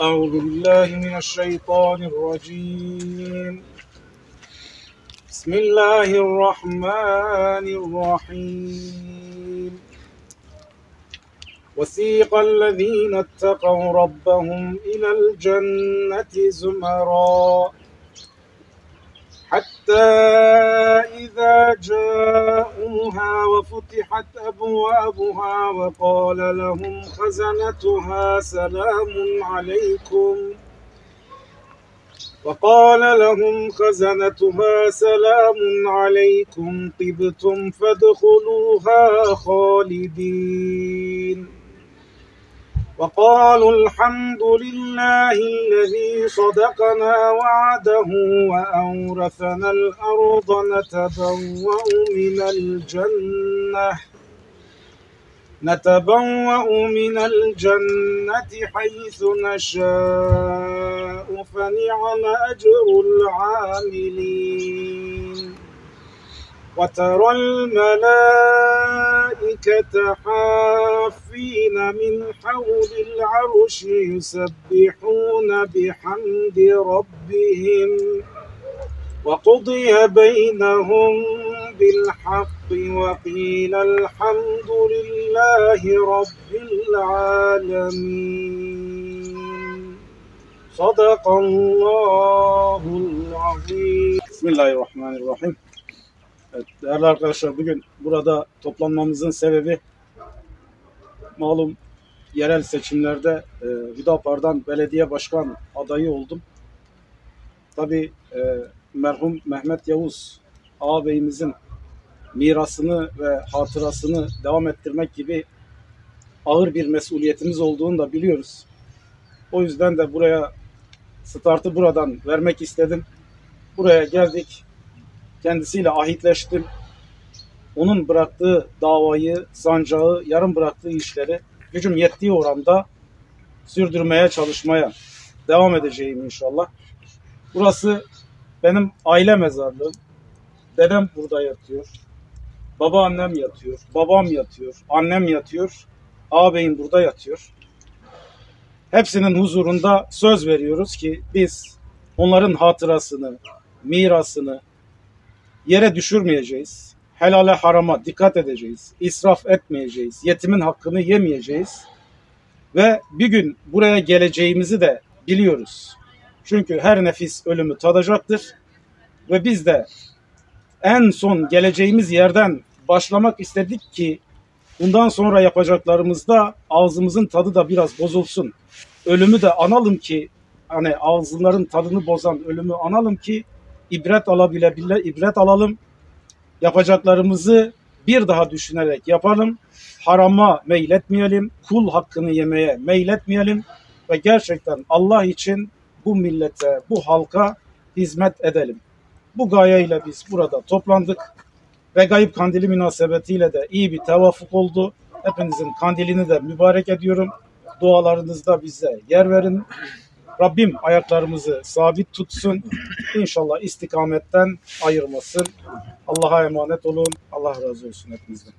أعوذ بالله من الشيطان الرجيم بسم الله الرحمن الرحيم وسيق الذين اتقوا ربهم إلى الجنة زمرا حتى إذا جاءوها وفتحت أبوابها وقال لهم خزنتها سلام عليكم طبتم فادخلوها خالدين وقالوا الحمد لله الذي صدقنا وعده وأورثنا الأرض نتبوأ من الجنة حيث نشاء فنعم أجر العاملين وترى الملائكة حافين من حول العرش يسبحون بحمد ربهم وقضي بينهم بالحق وقيل الحمد لله رب العالمين صدق الله العظيم. Bismillahirrahmanirrahim. Evet, değerli arkadaşlar, bugün burada toplanmamızın sebebi malum yerel seçimlerde Hüdapar'dan belediye başkan adayı oldum. Tabii merhum Mehmet Yavuz ağabeyimizin mirasını ve hatırasını devam ettirmek gibi ağır bir mesuliyetimiz olduğunu da biliyoruz. O yüzden de buraya startı buradan vermek istedim. Buraya geldik. Kendisiyle ahitleştim. Onun bıraktığı davayı, sancağı, yarım bıraktığı işleri gücüm yettiği oranda sürdürmeye, çalışmaya devam edeceğim inşallah. Burası benim aile mezarlığım. Dedem burada yatıyor. Babaannem yatıyor. Babam yatıyor. Annem yatıyor. Ağabeyim burada yatıyor. Hepsinin huzurunda söz veriyoruz ki biz onların hatırasını, mirasını yere düşürmeyeceğiz. Helale harama dikkat edeceğiz. İsraf etmeyeceğiz. Yetimin hakkını yemeyeceğiz. Ve bir gün buraya geleceğimizi de biliyoruz. Çünkü her nefis ölümü tadacaktır. Ve biz de en son geleceğimiz yerden başlamak istedik ki bundan sonra yapacaklarımızda ağzımızın tadı da biraz bozulsun. Ölümü de analım ki, hani ağızların tadını bozan ölümü analım ki ibret alalım. Yapacaklarımızı bir daha düşünerek yapalım. Harama meyletmeyelim. Kul hakkını yemeye meyletmeyelim. Ve gerçekten Allah için bu millete, bu halka hizmet edelim. Bu gayeyle biz burada toplandık. Regaib Kandili münasebetiyle de iyi bir tevafuk oldu. Hepinizin kandilini de mübarek ediyorum. Dualarınızda bize yer verin. Rabbim ayaklarımızı sabit tutsun. İnşallah istikametten ayırmasın. Allah'a emanet olun. Allah razı olsun hepinizden.